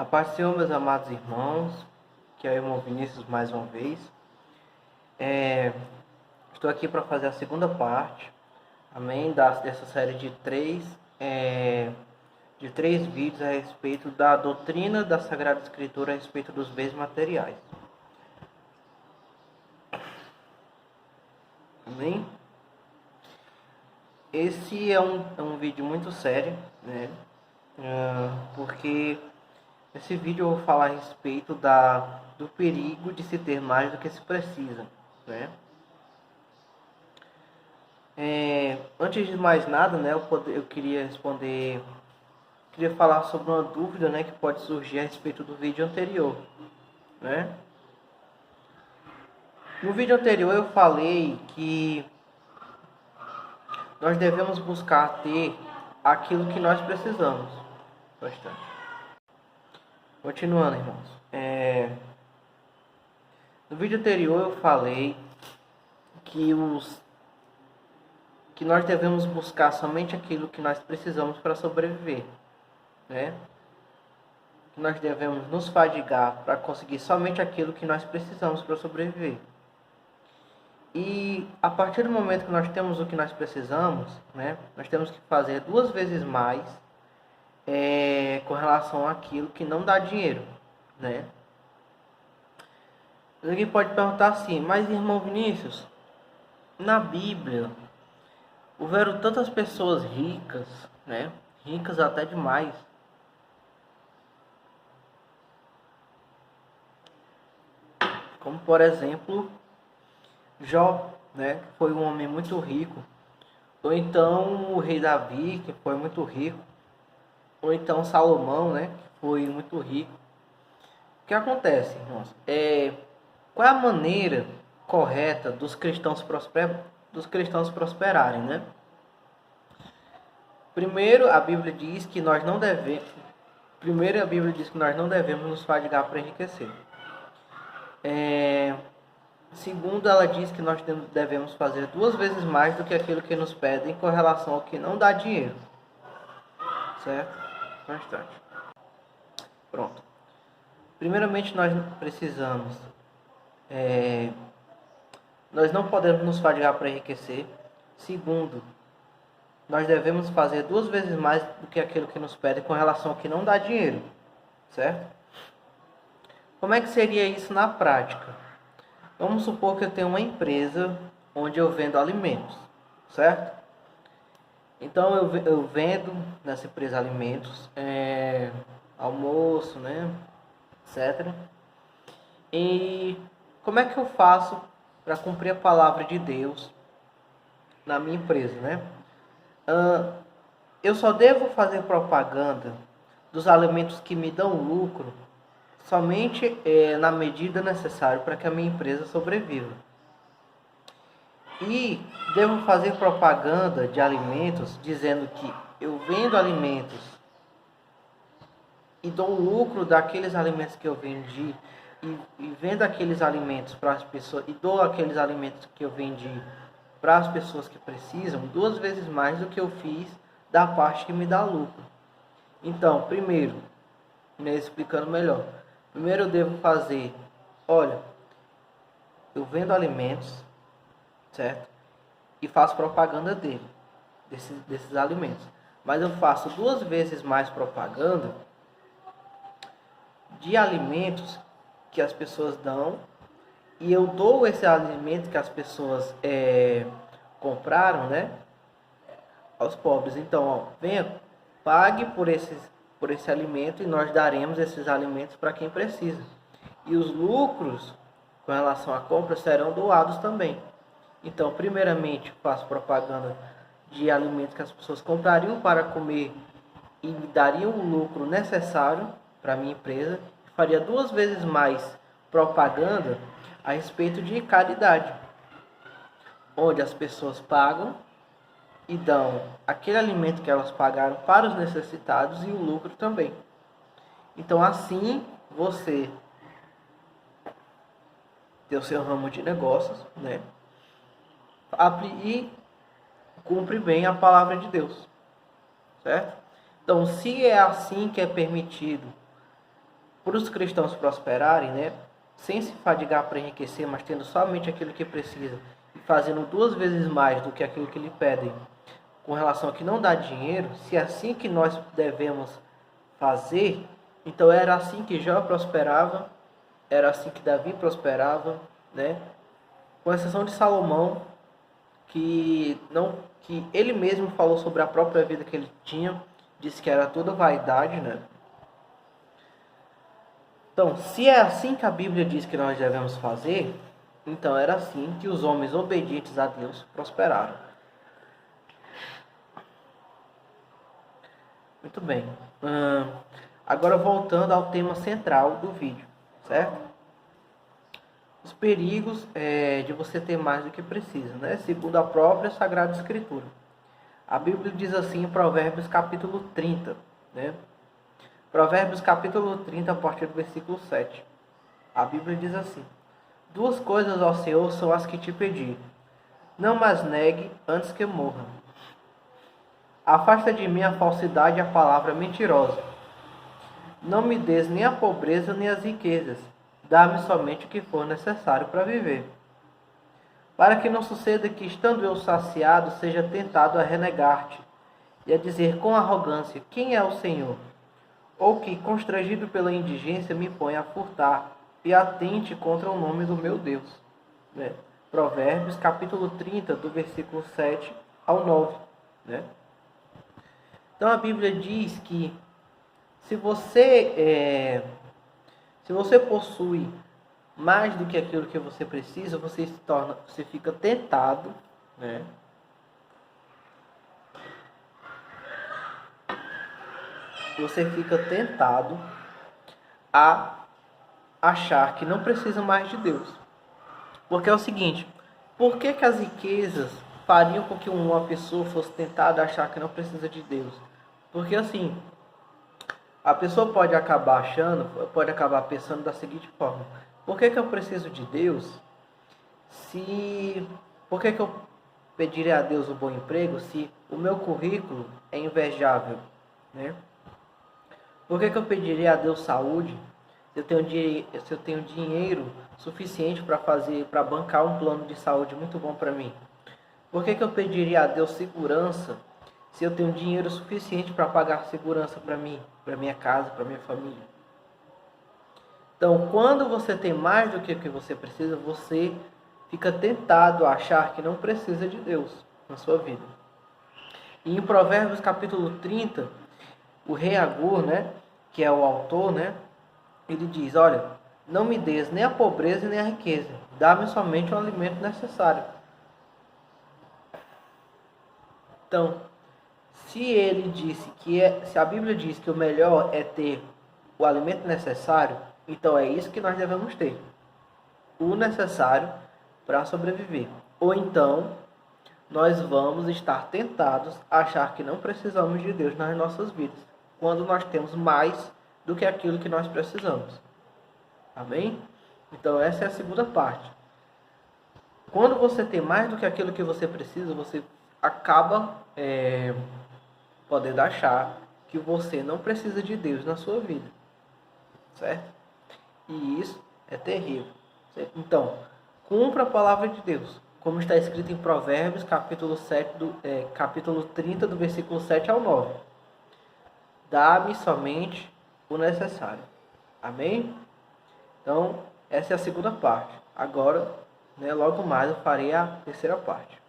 A paz do Senhor, meus amados irmãos, que é o irmão Vinícius mais uma vez. Estou aqui para fazer a segunda parte, amém, dessa série de três vídeos a respeito da doutrina da Sagrada Escritura a respeito dos bens materiais. Amém? Esse é um vídeo muito sério, né? Porque nesse vídeo eu vou falar a respeito do perigo de se ter mais do que se precisa, né? Antes de mais nada, né, eu queria falar sobre uma dúvida, né, que pode surgir a respeito do vídeo anterior, né? No vídeo anterior eu falei que nós devemos buscar ter aquilo que nós precisamos. Bastante. Continuando, irmãos. No vídeo anterior eu falei que nós devemos buscar somente aquilo que nós precisamos para sobreviver, né? Que nós devemos nos fadigar para conseguir somente aquilo que nós precisamos para sobreviver. E a partir do momento que nós temos o que nós precisamos, né, nós temos que fazer 2 vezes mais com relação àquilo que não dá dinheiro, né? Alguém pode perguntar assim, mas irmão Vinícius, na Bíblia houveram tantas pessoas ricas, né? Ricas até demais. Como por exemplo, Jó, né? Que foi um homem muito rico. Ou então o rei Davi, que foi muito rico. Ou então Salomão, né? Que foi muito rico. O que acontece, irmãos? Qual é a maneira correta dos cristãos prosperarem, né? Primeiro, a Bíblia diz que nós não devemos nos fadigar para enriquecer. Segundo, ela diz que nós devemos fazer 2 vezes mais do que aquilo que nos pedem com relação ao que não dá dinheiro. Certo? Bastante. Pronto. Primeiramente, nós precisamos... nós não podemos nos fadigar para enriquecer. Segundo, nós devemos fazer 2 vezes mais do que aquilo que nos pedem com relação ao que não dá dinheiro. Certo? Como é que seria isso na prática? Vamos supor que eu tenho uma empresa onde eu vendo alimentos, certo? Então eu vendo nessa empresa alimentos, almoço, né, etc. E como é que eu faço para cumprir a palavra de Deus na minha empresa, né? Eu só devo fazer propaganda dos alimentos que me dão lucro somente na medida necessária para que a minha empresa sobreviva. E devo fazer propaganda de alimentos dizendo que eu vendo alimentos e dou lucro daqueles alimentos que eu vendi e vendo aqueles alimentos para as pessoas e dou aqueles alimentos que eu vendi para as pessoas que precisam 2 vezes mais do que eu fiz da parte que me dá lucro. Então, primeiro, explicando melhor. Primeiro eu devo fazer, olha, eu vendo alimentos, certo? E faço propaganda desses alimentos. Mas eu faço 2 vezes mais propaganda de alimentos que as pessoas dão. E eu dou esse alimento que as pessoas compraram, né? Aos pobres. Então, ó, venha, pague por esse alimento e nós daremos esses alimentos para quem precisa. E os lucros com relação à compra serão doados também. Então, primeiramente, faço propaganda de alimentos que as pessoas comprariam para comer e me dariam o lucro necessário para a minha empresa. Faria 2 vezes mais propaganda a respeito de caridade, onde as pessoas pagam e dão aquele alimento que elas pagaram para os necessitados e o lucro também. Então assim você tem o seu ramo de negócios, né? E cumpre bem a palavra de Deus, certo? Então se é assim que é permitido para os cristãos prosperarem, né? Sem se fadigar para enriquecer, mas tendo somente aquilo que precisa e fazendo 2 vezes mais do que aquilo que lhe pedem, com relação a que não dá dinheiro, se é assim que nós devemos fazer, então era assim que Jó prosperava, era assim que Davi prosperava, né? Com exceção de Salomão, que ele mesmo falou sobre a própria vida que ele tinha, disse que era toda vaidade, né? Então, se é assim que a Bíblia diz que nós devemos fazer, então era assim que os homens obedientes a Deus prosperaram. Muito bem. Agora voltando ao tema central do vídeo, certo? Os perigos de você ter mais do que precisa, né? Segundo a própria Sagrada Escritura. A Bíblia diz assim em Provérbios capítulo 30, né? Provérbios capítulo 30, a partir do versículo 7. A Bíblia diz assim: 2 coisas, ó Senhor, são as que te pedi. Não mais negue antes que morra. Afasta de mim a falsidade e a palavra mentirosa. Não me des nem a pobreza nem as riquezas. Dá-me somente o que for necessário para viver. Para que não suceda que, estando eu saciado, seja tentado a renegar-te e a dizer com arrogância: quem é o Senhor? Ou que, constrangido pela indigência, me ponha a furtar e atente contra o nome do meu Deus. Né? Provérbios, capítulo 30, do versículo 7 ao 9. Né? Então a Bíblia diz que se você possui mais do que aquilo que você precisa, você fica tentado, né? Você fica tentado a achar que não precisa mais de Deus. Porque é o seguinte, por que as riquezas fariam com que uma pessoa fosse tentada a achar que não precisa de Deus? Porque assim, a pessoa pode acabar pensando da seguinte forma: por que eu preciso de Deus? Por que eu pediria a Deus um bom emprego se o meu currículo é invejável, né? Por que eu pediria a Deus saúde se eu tenho dinheiro suficiente para bancar um plano de saúde muito bom para mim? Por que eu pediria a Deus segurança se eu tenho dinheiro suficiente para pagar segurança para mim, para minha casa, para minha família? Então, quando você tem mais do que o que você precisa, você fica tentado a achar que não precisa de Deus na sua vida. E em Provérbios capítulo 30, o rei Agur, né, que é o autor, né, ele diz: olha, não me des nem a pobreza nem a riqueza, dá-me somente o alimento necessário. Então, se a Bíblia diz que o melhor é ter o alimento necessário, então é isso que nós devemos ter. O necessário para sobreviver. Ou então, nós vamos estar tentados a achar que não precisamos de Deus nas nossas vidas, quando nós temos mais do que aquilo que nós precisamos. Amém? Então essa é a segunda parte. Quando você tem mais do que aquilo que você precisa, você acaba podendo achar que você não precisa de Deus na sua vida. Certo? E isso é terrível. Certo? Então, cumpra a palavra de Deus, como está escrito em Provérbios, capítulo 30, do versículo 7 ao 9. Dá-me somente o necessário. Amém? Então, essa é a segunda parte. Agora, logo mais eu farei a terceira parte.